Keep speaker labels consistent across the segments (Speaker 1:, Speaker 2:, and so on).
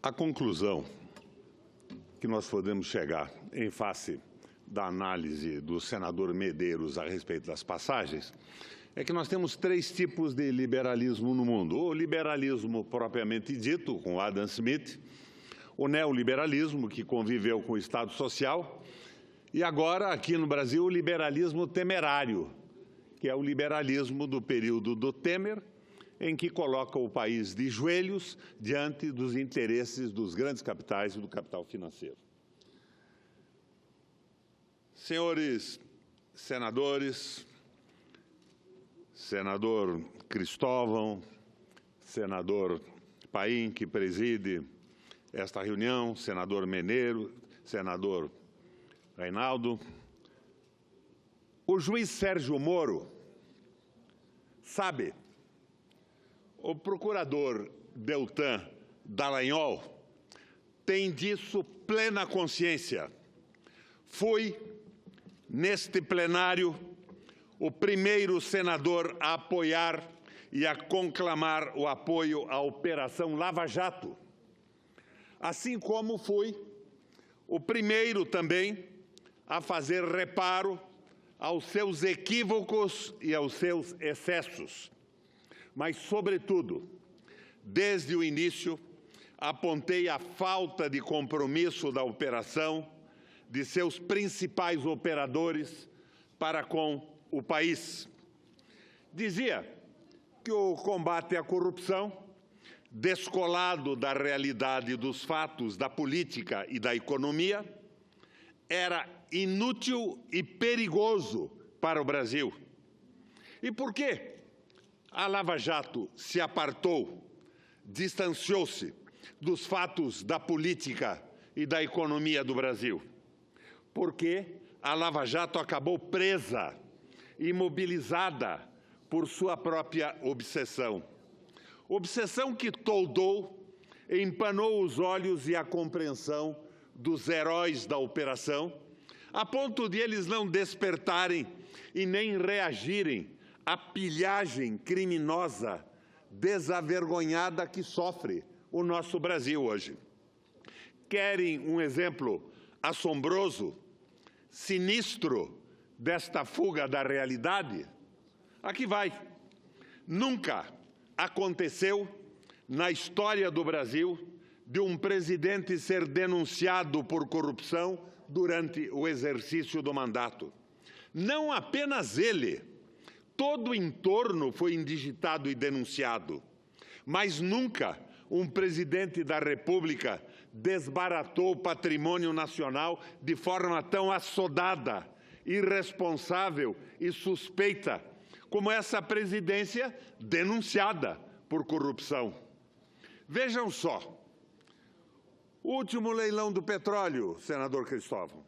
Speaker 1: A conclusão que nós podemos chegar em face da análise do senador Medeiros a respeito das passagens é que nós temos três tipos de liberalismo no mundo. O liberalismo propriamente dito, com Adam Smith, o neoliberalismo, que conviveu com o Estado Social, e agora, aqui no Brasil, o liberalismo temerário, que é o liberalismo do período do Temer, em que coloca o país de joelhos diante dos interesses dos grandes capitais e do capital financeiro. Senhores senadores, senador Cristóvão, senador Paim, que preside esta reunião, senador Meneiro, senador Reinaldo, o juiz Sérgio Moro sabe, o procurador Deltan Dallagnol tem disso plena consciência. Fui, neste plenário, o primeiro senador a apoiar e a conclamar o apoio à Operação Lava Jato, assim como fui o primeiro também a fazer reparo aos seus equívocos e aos seus excessos. Mas, sobretudo, desde o início, apontei a falta de compromisso da operação de seus principais operadores para com o país. Dizia que o combate à corrupção, descolado da realidade dos fatos, da política e da economia, era inútil e perigoso para o Brasil. E por quê? A Lava Jato se apartou, distanciou-se dos fatos da política e da economia do Brasil. Porque a Lava Jato acabou presa, imobilizada por sua própria obsessão. Obsessão que toldou, empanou os olhos e a compreensão dos heróis da operação, a ponto de eles não despertarem e nem reagirem à pilhagem criminosa, desavergonhada que sofre o nosso Brasil hoje. Querem um exemplo assombroso, sinistro desta fuga da realidade? Aqui vai. Nunca aconteceu na história do Brasil de um presidente ser denunciado por corrupção durante o exercício do mandato. Não apenas ele, todo o entorno foi indigitado e denunciado, mas nunca um presidente da República desbaratou o patrimônio nacional de forma tão assodada, irresponsável e suspeita, como essa presidência denunciada por corrupção. Vejam só, o último leilão do petróleo, senador Cristóvão.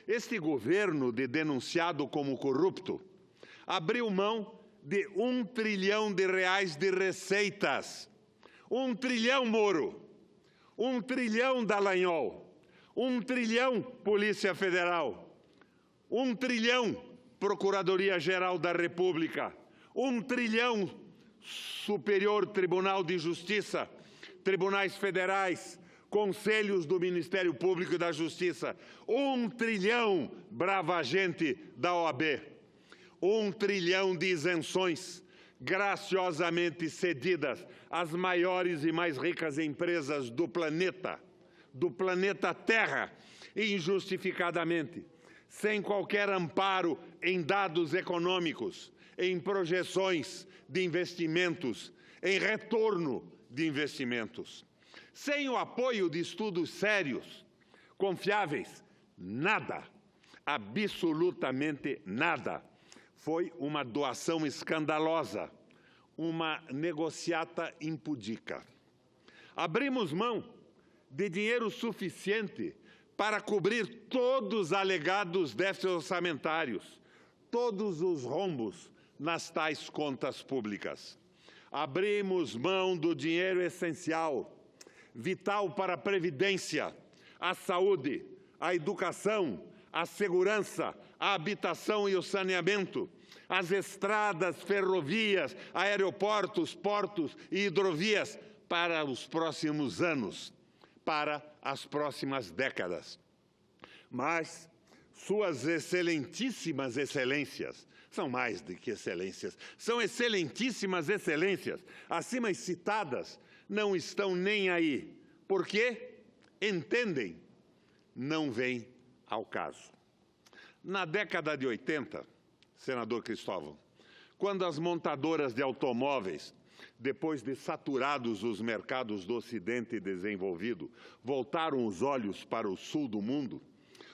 Speaker 1: Este governo de denunciado como corrupto abriu mão de R$1 trilhão de receitas. 1 trilhão, Moro. 1 trilhão, Dallagnol. 1 trilhão, Polícia Federal. 1 trilhão, Procuradoria-Geral da República. 1 trilhão, Superior Tribunal de Justiça, tribunais federais, conselhos do Ministério Público e da Justiça. 1 trilhão, brava gente da OAB. 1 trilhão de isenções graciosamente cedidas às maiores e mais ricas empresas do planeta Terra, injustificadamente, sem qualquer amparo em dados econômicos, em projeções de investimentos, em retorno de investimentos. Sem o apoio de estudos sérios, confiáveis, nada, absolutamente nada. Foi uma doação escandalosa, uma negociata impudica. Abrimos mão de dinheiro suficiente para cobrir todos os alegados déficits orçamentários, todos os rombos nas tais contas públicas. Abrimos mão do dinheiro essencial, vital para a Previdência, a saúde, a educação, a segurança, a habitação e o saneamento, as estradas, ferrovias, aeroportos, portos e hidrovias para os próximos anos. para as próximas décadas. Mas suas excelentíssimas excelências, são mais do que excelências, são excelentíssimas excelências, acima citadas, não estão nem aí, porque entendem, não vem ao caso. Na década de 80, senador Cristóvão, quando as montadoras de automóveis, depois de saturados os mercados do Ocidente desenvolvido, voltaram os olhos para o sul do mundo,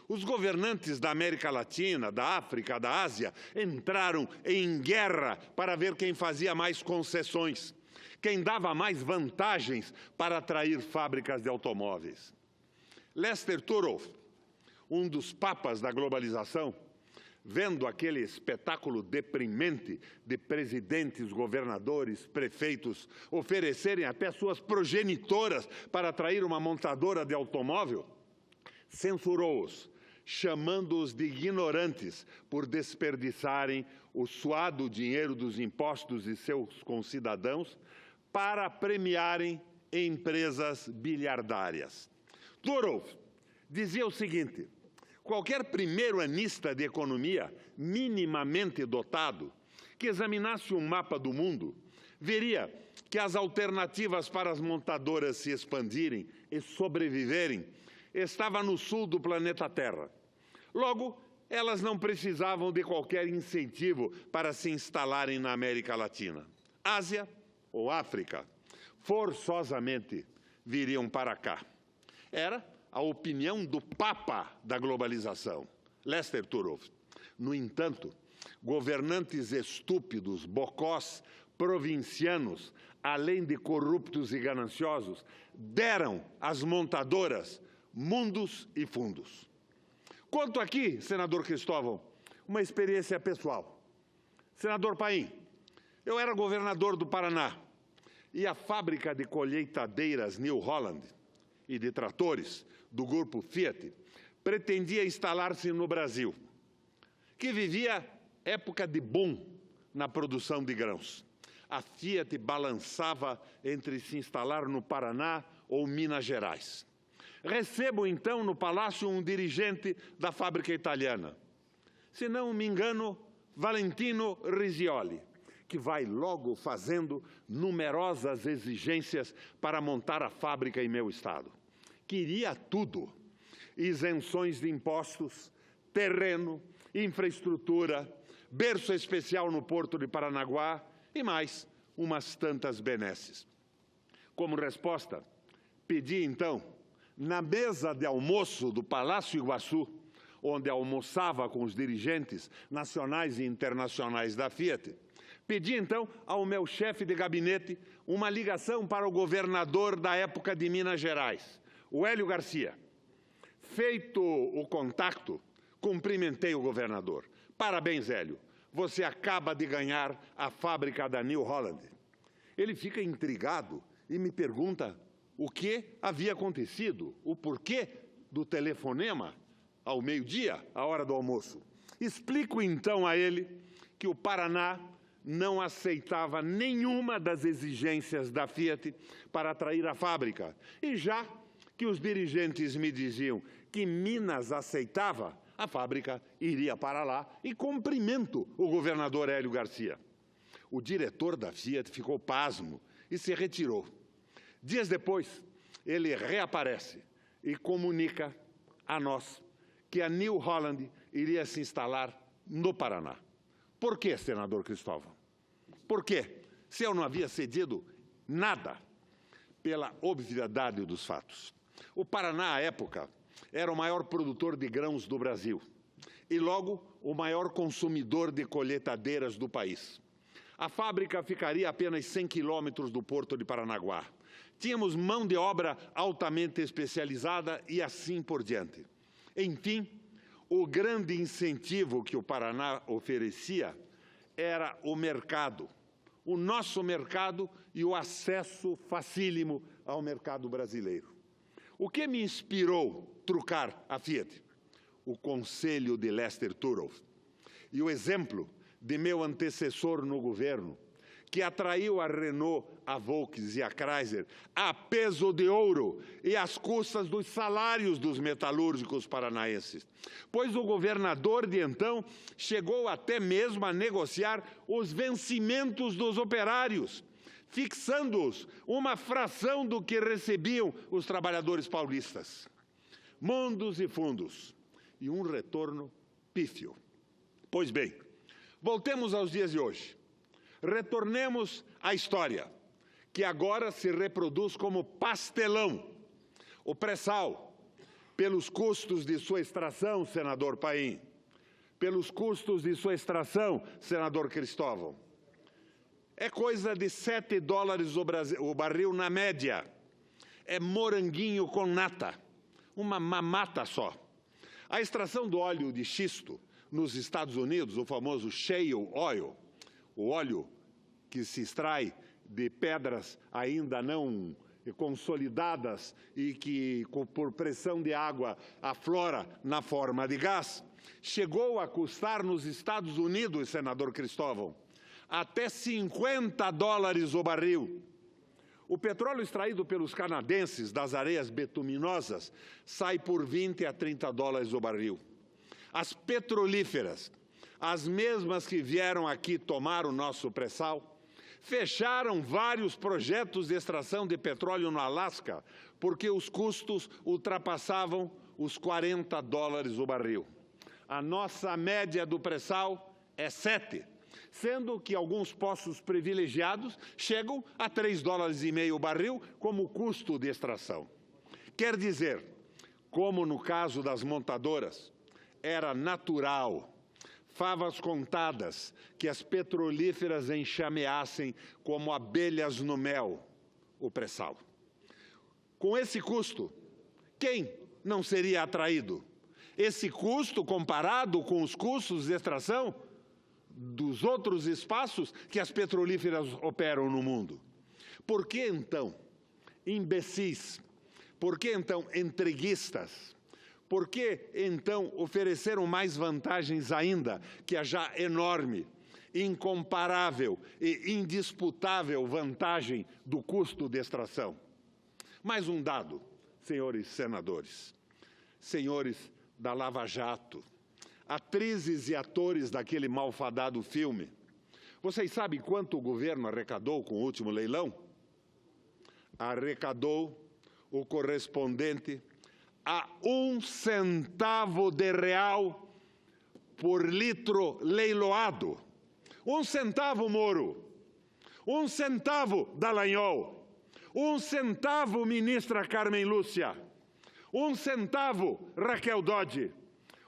Speaker 1: os governantes da América Latina, da África, da Ásia, entraram em guerra para ver quem fazia mais concessões, quem dava mais vantagens para atrair fábricas de automóveis. Lester Turov, um dos papas da globalização, vendo aquele espetáculo deprimente de presidentes, governadores, prefeitos oferecerem até suas progenitoras para atrair uma montadora de automóvel, censurou-os, chamando-os de ignorantes por desperdiçarem o suado dinheiro dos impostos de seus concidadãos para premiarem empresas bilhardárias. Turov dizia o seguinte: qualquer primeiro-anista de economia minimamente dotado que examinasse um mapa do mundo veria que as alternativas para as montadoras se expandirem e sobreviverem estavam no sul do planeta Terra. Logo, elas não precisavam de qualquer incentivo para se instalarem na América Latina. Ásia ou África, forçosamente viriam para cá. Era a opinião do Papa da globalização, Lester Turov. No entanto, governantes estúpidos, bocós, provincianos, além de corruptos e gananciosos, deram às montadoras mundos e fundos. Conto aqui, senador Cristóvão, uma experiência pessoal. Senador Paim, eu era governador do Paraná e a fábrica de colheitadeiras New Holland e de tratores do grupo Fiat pretendia instalar-se no Brasil, que vivia época de boom na produção de grãos. A Fiat balançava entre se instalar no Paraná ou Minas Gerais. Recebo, então, no palácio um dirigente da fábrica italiana, se não me engano, Valentino Risioli, que vai logo fazendo numerosas exigências para montar a fábrica em meu estado. Queria tudo: isenções de impostos, terreno, infraestrutura, berço especial no Porto de Paranaguá e mais umas tantas benesses. Como resposta, pedi então, na mesa de almoço do Palácio Iguaçu, onde almoçava com os dirigentes nacionais e internacionais da Fiat, pedi então ao meu chefe de gabinete uma ligação para o governador da época de Minas Gerais, o Hélio Garcia. Feito o contato, cumprimentei o governador. Parabéns, Hélio, você acaba de ganhar a fábrica da New Holland. Ele fica intrigado e me pergunta o que havia acontecido, o porquê do telefonema ao meio-dia, à hora do almoço. Explico então a ele que o Paraná não aceitava nenhuma das exigências da Fiat para atrair a fábrica. E já que os dirigentes me diziam que Minas aceitava, a fábrica iria para lá e cumprimento o governador Hélio Garcia. O diretor da Fiat ficou pasmo e se retirou. Dias depois, ele reaparece e comunica a nós que a New Holland iria se instalar no Paraná. Por que, senador Cristóvão? Por quê? Se eu não havia cedido nada, pela obviedade dos fatos. O Paraná, à época, era o maior produtor de grãos do Brasil e, logo, o maior consumidor de colheitadeiras do país. A fábrica ficaria a apenas 100 quilômetros do Porto de Paranaguá. Tínhamos mão de obra altamente especializada e assim por diante. Enfim, o grande incentivo que o Paraná oferecia era o mercado, o nosso mercado e o acesso facílimo ao mercado brasileiro. O que me inspirou trucar a Fiat? O conselho de Lester Turov e o exemplo de meu antecessor no governo, que atraiu a Renault, a Volkswagen e a Chrysler a peso de ouro e às custas dos salários dos metalúrgicos paranaenses. Pois o governador de então chegou até mesmo a negociar os vencimentos dos operários, fixando-os uma fração do que recebiam os trabalhadores paulistas. Mundos e fundos, e um retorno pífio. Pois bem, voltemos aos dias de hoje. Retornemos à história, que agora se reproduz como pastelão. O pré-sal, pelos custos de sua extração, senador Paim, pelos custos de sua extração, senador Cristóvão, é coisa de $7 o barril na média. É moranguinho com nata, uma mamata só. A extração do óleo de xisto nos Estados Unidos, o famoso shale oil, o óleo que se extrai de pedras ainda não consolidadas e que, por pressão de água, aflora na forma de gás, chegou a custar nos Estados Unidos, senador Cristóvão, até $50 o barril. O petróleo extraído pelos canadenses das areias betuminosas sai por $20 a $30 o barril. As petrolíferas, as mesmas que vieram aqui tomar o nosso pré-sal, fecharam vários projetos de extração de petróleo no Alasca porque os custos ultrapassavam os $40 o barril. A nossa média do pré-sal é 7, sendo que alguns poços privilegiados chegam a $3,50 o barril como custo de extração. Quer dizer, como no caso das montadoras, era natural, favas contadas, que as petrolíferas enxameassem como abelhas no mel o pré-sal. Com esse custo, quem não seria atraído? Esse custo comparado com os custos de extração dos outros espaços que as petrolíferas operam no mundo. Por que então, imbecis? Por que então, entreguistas? Por que, então, ofereceram mais vantagens ainda que a já enorme, incomparável e indisputável vantagem do custo de extração? Mais um dado, senhores senadores, senhores da Lava Jato, atrizes e atores daquele malfadado filme. Vocês sabem quanto o governo arrecadou com o último leilão? Arrecadou o correspondente a 1 centavo de real por litro leiloado. 1 centavo, Moro. 1 centavo, Dallagnol. 1 centavo, ministra Carmen Lúcia. 1 centavo, Raquel Dodge.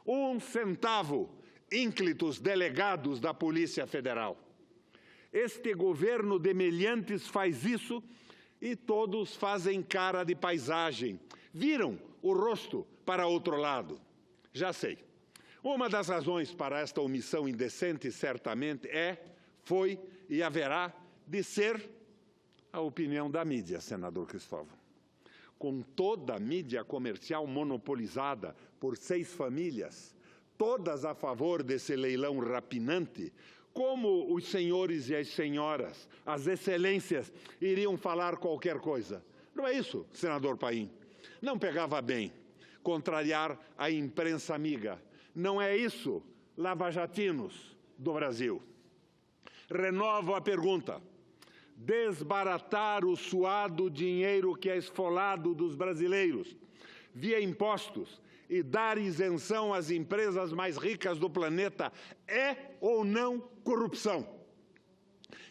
Speaker 1: 1 centavo, ínclitos delegados da Polícia Federal. Este governo de meliantes faz isso e todos fazem cara de paisagem. Viram o rosto para outro lado. Já sei. Uma das razões para esta omissão indecente, certamente, foi e haverá de ser a opinião da mídia, senador Cristóvão. Com toda a mídia comercial monopolizada por 6 famílias, todas a favor desse leilão rapinante, como os senhores e as senhoras, as excelências, iriam falar qualquer coisa? Não é isso, senador Paim? Não pegava bem contrariar a imprensa amiga. Não é isso, lavajatinos do Brasil. Renovo a pergunta. Desbaratar o suado dinheiro que é esfolado dos brasileiros via impostos e dar isenção às empresas mais ricas do planeta é ou não corrupção?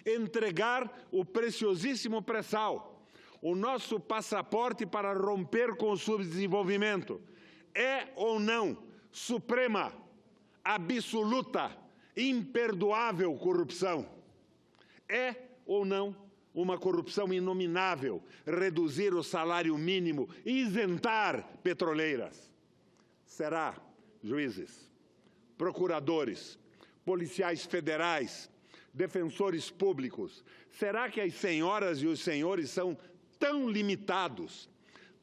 Speaker 1: Entregar o preciosíssimo pré-sal, o nosso passaporte para romper com o subdesenvolvimento, é ou não suprema, absoluta, imperdoável corrupção? É ou não uma corrupção inominável reduzir o salário mínimo e isentar petroleiras? Será, juízes, procuradores, policiais federais, defensores públicos, será que as senhoras e os senhores são tão limitados,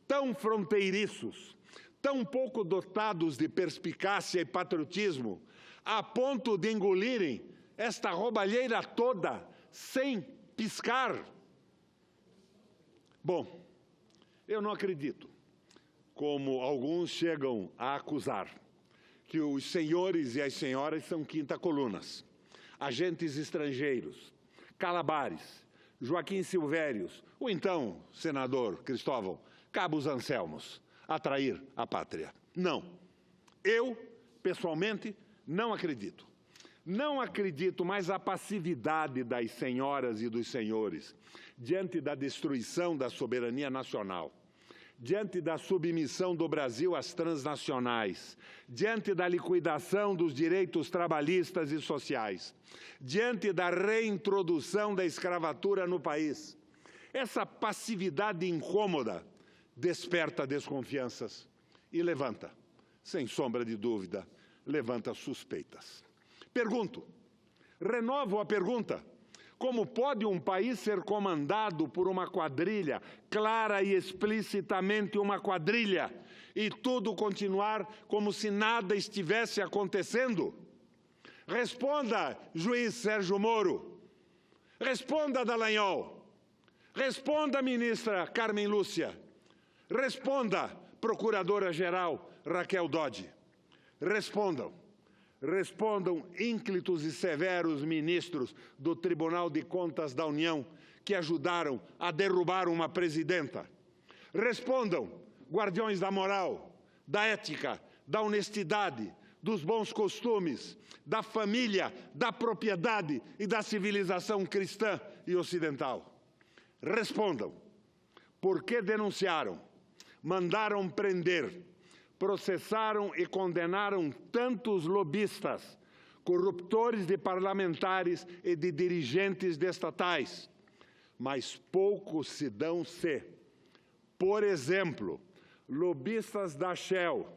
Speaker 1: tão fronteiriços, tão pouco dotados de perspicácia e patriotismo, a ponto de engolirem esta roubalheira toda sem piscar. Bom, eu não acredito, como alguns chegam a acusar, que os senhores e as senhoras são quinta-colunas, agentes estrangeiros, Calabares, Joaquim Silvérios, ou então, senador Cristóvão, Cabos Anselmos, a trair a pátria. Não. Eu, pessoalmente, não acredito. Não acredito mais a passividade das senhoras e dos senhores diante da destruição da soberania nacional, diante da submissão do Brasil às transnacionais, diante da liquidação dos direitos trabalhistas e sociais, diante da reintrodução da escravatura no país. Essa passividade incômoda desperta desconfianças e levanta, sem sombra de dúvida, levanta suspeitas. Pergunto, renovo a pergunta: como pode um país ser comandado por uma quadrilha, clara e explicitamente uma quadrilha, e tudo continuar como se nada estivesse acontecendo? Responda, juiz Sérgio Moro. Responda, Dallagnol. Responda, ministra Carmen Lúcia. Responda, procuradora-geral Raquel Dodge. Respondam. Respondam, ínclitos e severos ministros do Tribunal de Contas da União, que ajudaram a derrubar uma presidenta. Respondam, guardiões da moral, da ética, da honestidade, dos bons costumes, da família, da propriedade e da civilização cristã e ocidental. Respondam, por que denunciaram, mandaram prender, processaram e condenaram tantos lobistas, corruptores de parlamentares e de dirigentes estatais, mas poucos se dão se, por exemplo, lobistas da Shell,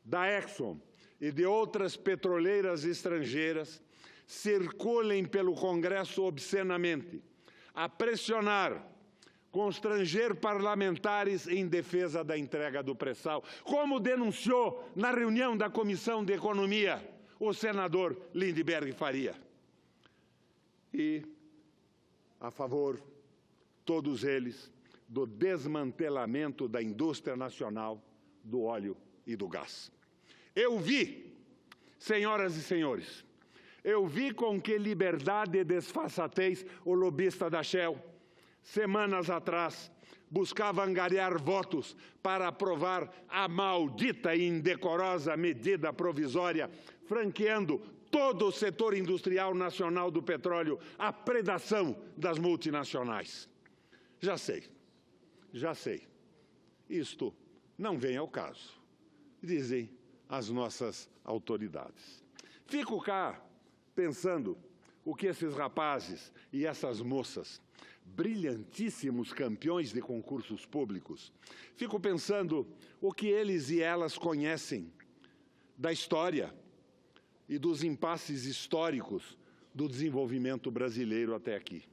Speaker 1: da Exxon e de outras petroleiras estrangeiras circulem pelo Congresso obscenamente, a pressionar, constranger parlamentares em defesa da entrega do pré-sal, como denunciou na reunião da Comissão de Economia o senador Lindbergh Faria. E a favor, todos eles, do desmantelamento da indústria nacional do óleo e do gás. Eu vi, senhoras e senhores, eu vi com que liberdade e desfaçatez o lobista da Shell, semanas atrás, buscava angariar votos para aprovar a maldita e indecorosa medida provisória, franqueando todo o setor industrial nacional do petróleo à predação das multinacionais. Já sei. Isto não vem ao caso, dizem as nossas autoridades. Fico cá pensando o que esses rapazes e essas moças, brilhantíssimos campeões de concursos públicos, fico pensando o que eles e elas conhecem da história e dos impasses históricos do desenvolvimento brasileiro até aqui.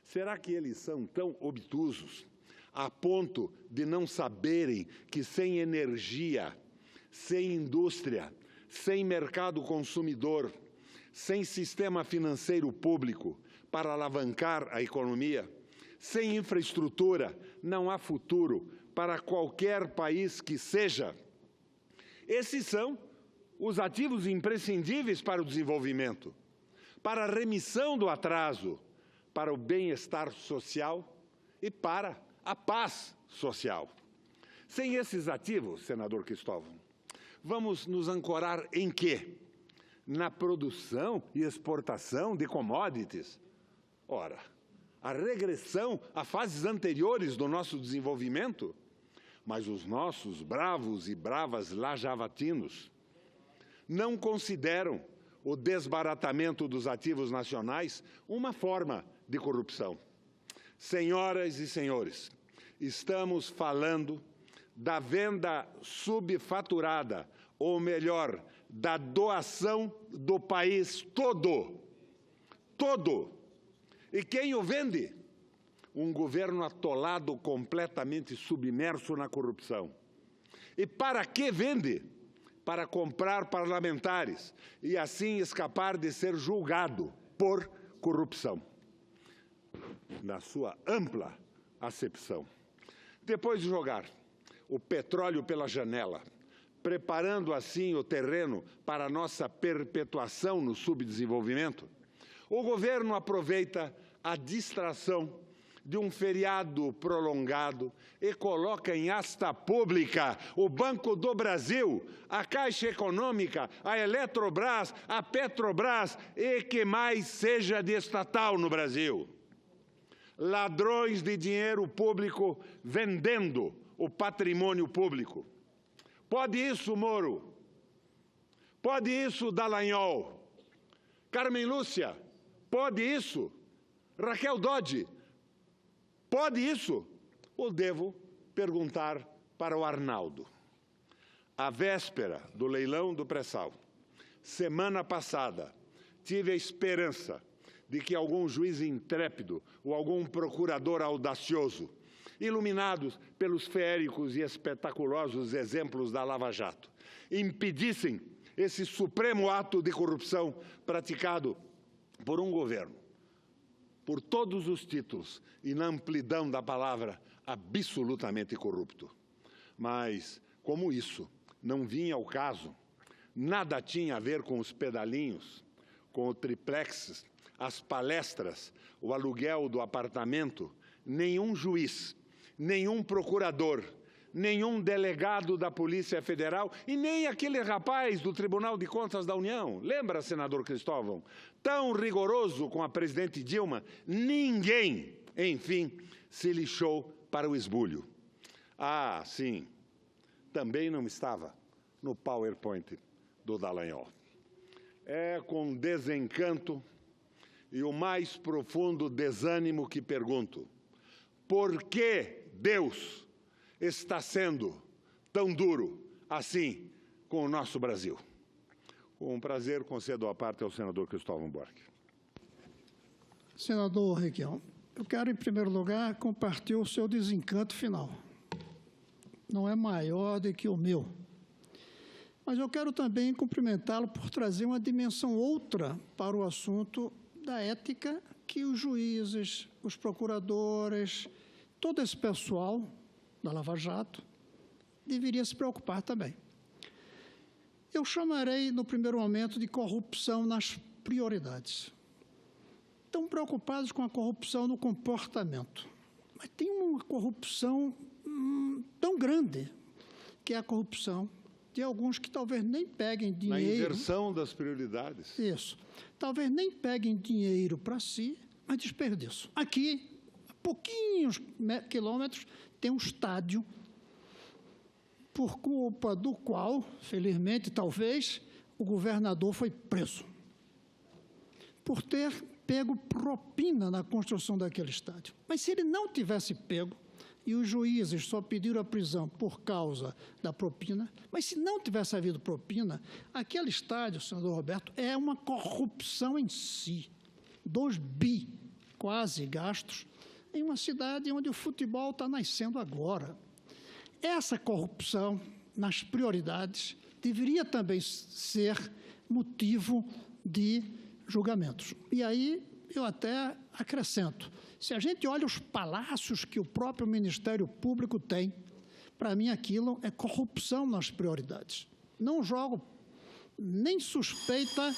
Speaker 1: Será que eles são tão obtusos a ponto de não saberem que sem energia, sem indústria, sem mercado consumidor, sem sistema financeiro público para alavancar a economia, sem infraestrutura, não há futuro para qualquer país que seja? Esses são os ativos imprescindíveis para o desenvolvimento, para a remissão do atraso, para o bem-estar social e para a paz social. Sem esses ativos, senador Cristóvão, vamos nos ancorar em quê? Na produção e exportação de commodities? Ora, a regressão a fases anteriores do nosso desenvolvimento? Mas os nossos bravos e bravas lajavatinos não consideram o desbaratamento dos ativos nacionais uma forma de corrupção. Senhoras e senhores, estamos falando da venda subfaturada, ou melhor, da doação do país todo. E quem o vende? Um governo atolado, completamente submerso na corrupção. E para que vende? Para comprar parlamentares e assim escapar de ser julgado por corrupção. na sua ampla acepção. Depois de jogar o petróleo pela janela, preparando assim o terreno para a nossa perpetuação no subdesenvolvimento, o governo aproveita a distração de um feriado prolongado e coloca em asta pública o Banco do Brasil, a Caixa Econômica, a Eletrobras, a Petrobras e que mais seja de estatal no Brasil. Ladrões de dinheiro público vendendo o patrimônio público. Pode isso, Moro? Pode isso, Dallagnol? Carmen Lúcia? Pode isso? Raquel Dodge? Pode isso? Ou devo perguntar para o Arnaldo? À véspera do leilão do pré-sal, semana passada, tive a esperança de que algum juiz intrépido ou algum procurador audacioso, iluminados pelos feéricos e espetaculosos exemplos da Lava Jato, impedissem esse supremo ato de corrupção praticado por um governo, por todos os títulos e na amplidão da palavra, absolutamente corrupto. Mas, como isso não vinha ao caso, nada tinha a ver com os pedalinhos, com o triplex, as palestras, o aluguel do apartamento, nenhum juiz, nenhum procurador, nenhum delegado da Polícia Federal e nem aquele rapaz do Tribunal de Contas da União. Lembra, senador Cristóvão? Tão rigoroso com a presidente Dilma, ninguém, enfim, se lixou para o esbulho. Ah, sim, também não estava no PowerPoint do Dallagnol. É com desencanto e o mais profundo desânimo que pergunto: por que Deus está sendo tão duro assim com o nosso Brasil? Com prazer, concedo a parte ao senador Cristóvão Buarque.
Speaker 2: Senador Requião, eu quero, em primeiro lugar, compartilhar o seu desencanto final. Não é maior do que o meu. Mas eu quero também cumprimentá-lo por trazer uma dimensão outra para o assunto da ética que os juízes, os procuradores, todo esse pessoal da Lava Jato deveria se preocupar também. Eu chamarei, no primeiro momento, de corrupção nas prioridades. Estão preocupados com a corrupção no comportamento, mas tem uma corrupção tão grande, que é a corrupção de alguns que talvez nem peguem dinheiro...
Speaker 1: Na inversão das prioridades.
Speaker 2: Isso. Talvez nem peguem dinheiro para si, mas desperdiçam. Aqui, a pouquinhos quilômetros, tem um estádio por culpa do qual, felizmente, talvez, o governador foi preso por ter pego propina na construção daquele estádio. Mas se ele não tivesse pego, e os juízes só pediram a prisão por causa da propina, mas se não tivesse havido propina, aquele estádio, senador Roberto, é uma corrupção em si. 2 bi quase gastos em uma cidade onde o futebol está nascendo agora. Essa corrupção nas prioridades deveria também ser motivo de julgamentos. E aí eu até acrescento, se a gente olha os palácios que o próprio Ministério Público tem, para mim aquilo é corrupção nas prioridades. Não jogo nem suspeita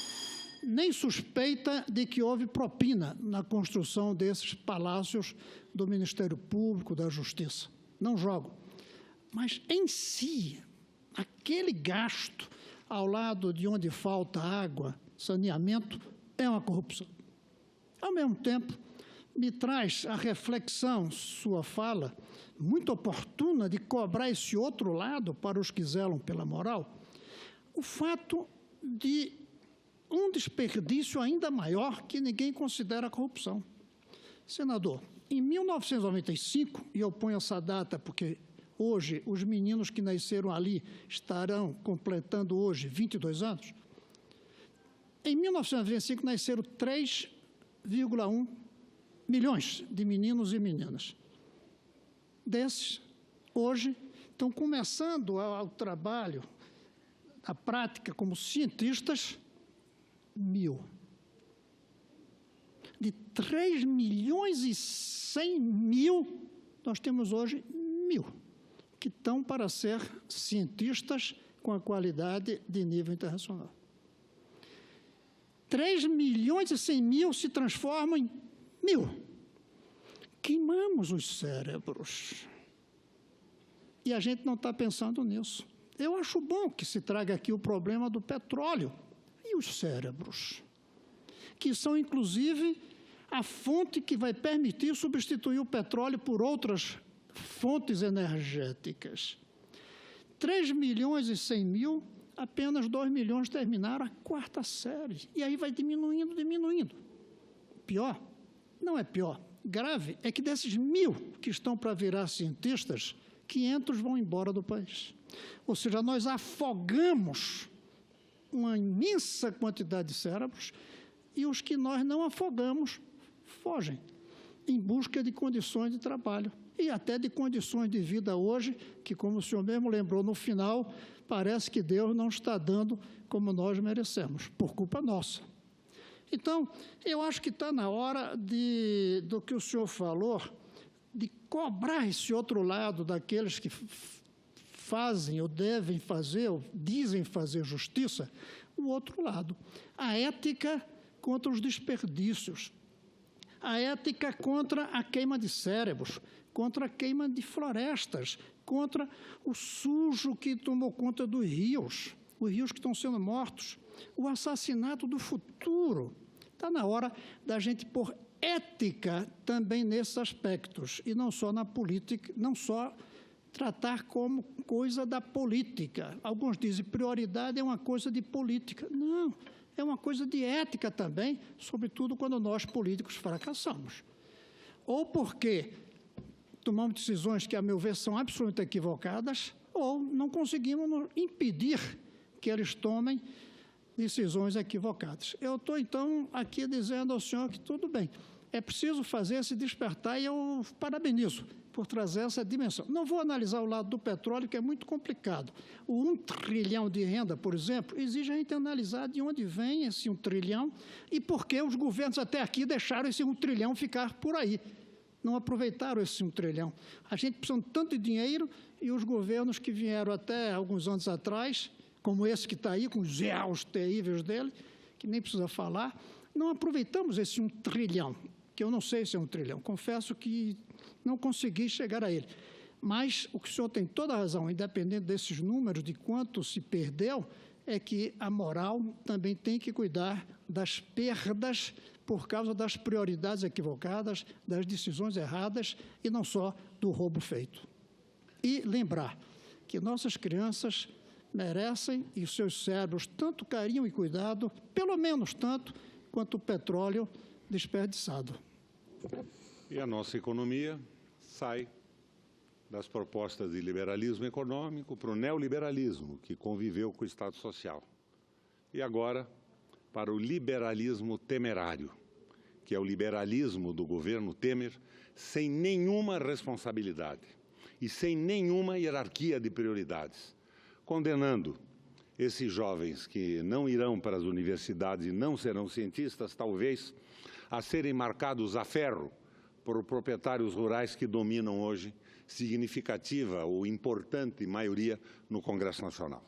Speaker 2: de que houve propina na construção desses palácios do Ministério Público, da Justiça. Não jogo. Mas, em si, aquele gasto ao lado de onde falta água, saneamento, é uma corrupção. Ao mesmo tempo, me traz a reflexão, sua fala, muito oportuna, de cobrar esse outro lado para os que zelam pela moral, o fato de um desperdício ainda maior que ninguém considera corrupção. Senador, em 1995, e eu ponho essa data porque hoje os meninos que nasceram ali estarão completando hoje 22 anos, em 1995 nasceram 3,1 milhões de meninos e meninas. Desses, hoje, estão começando o trabalho, a prática como cientistas, 1.000. De 3 milhões e 100 mil, nós temos hoje 1.000, que estão para ser cientistas com a qualidade de nível internacional. 3 milhões e 100 mil se transformam em 1.000. Queimamos os cérebros. E a gente não está pensando nisso. Eu acho bom que se traga aqui o problema do petróleo e os cérebros, que são, inclusive, a fonte que vai permitir substituir o petróleo por outras fontes energéticas. 3 milhões e 100 mil, apenas 2 milhões terminaram a 4ª série. E aí vai diminuindo, diminuindo. Pior, não é pior, grave, é que desses 1.000 que estão para virar cientistas, 500 vão embora do país. Ou seja, nós afogamos uma imensa quantidade de cérebros e os que nós não afogamos fogem em busca de condições de trabalho e até de condições de vida hoje, que, como o senhor mesmo lembrou no final, parece que Deus não está dando como nós merecemos, por culpa nossa. Então, eu acho que está na hora do que o senhor falou, de cobrar esse outro lado daqueles que fazem ou devem fazer, ou dizem fazer justiça, o outro lado. A ética contra os desperdícios, a ética contra a queima de cérebros, contra a queima de florestas, contra o sujo que tomou conta dos rios que estão sendo mortos, o assassinato do futuro. Está na hora da gente pôr ética também nesses aspectos, e não só na política, não só tratar como coisa da política. Alguns dizem que prioridade é uma coisa de política. Não, é uma coisa de ética também, sobretudo quando nós políticos fracassamos. Ou porque tomamos decisões que, a meu ver, são absolutamente equivocadas, ou não conseguimos impedir que eles tomem decisões equivocadas. Eu estou, então, aqui dizendo ao senhor que tudo bem, é preciso fazer esse despertar e eu parabenizo por trazer essa dimensão. Não vou analisar o lado do petróleo, que é muito complicado. O 1 trilhão de renda, por exemplo, exige a gente analisar de onde vem esse 1 trilhão e por que os governos até aqui deixaram esse 1 trilhão ficar por aí. Não aproveitaram esse 1 trilhão. A gente precisa de tanto dinheiro e os governos que vieram até alguns anos atrás, como esse que está aí, com os erros terríveis dele, que nem precisa falar, não aproveitamos esse 1 trilhão, que eu não sei se é 1 trilhão, confesso que não consegui chegar a ele. Mas o que o senhor tem toda a razão, independente desses números, de quanto se perdeu, é que a moral também tem que cuidar das perdas por causa das prioridades equivocadas, das decisões erradas e não só do roubo feito. E lembrar que nossas crianças merecem e os seus cérebros tanto carinho e cuidado, pelo menos tanto, quanto o petróleo desperdiçado.
Speaker 1: E a nossa economia sai das propostas de liberalismo econômico para o neoliberalismo, que conviveu com o Estado Social. E agora, para o liberalismo temerário, que é o liberalismo do governo Temer, sem nenhuma responsabilidade e sem nenhuma hierarquia de prioridades, condenando esses jovens que não irão para as universidades e não serão cientistas, talvez, a serem marcados a ferro por proprietários rurais que dominam hoje significativa ou importante maioria no Congresso Nacional.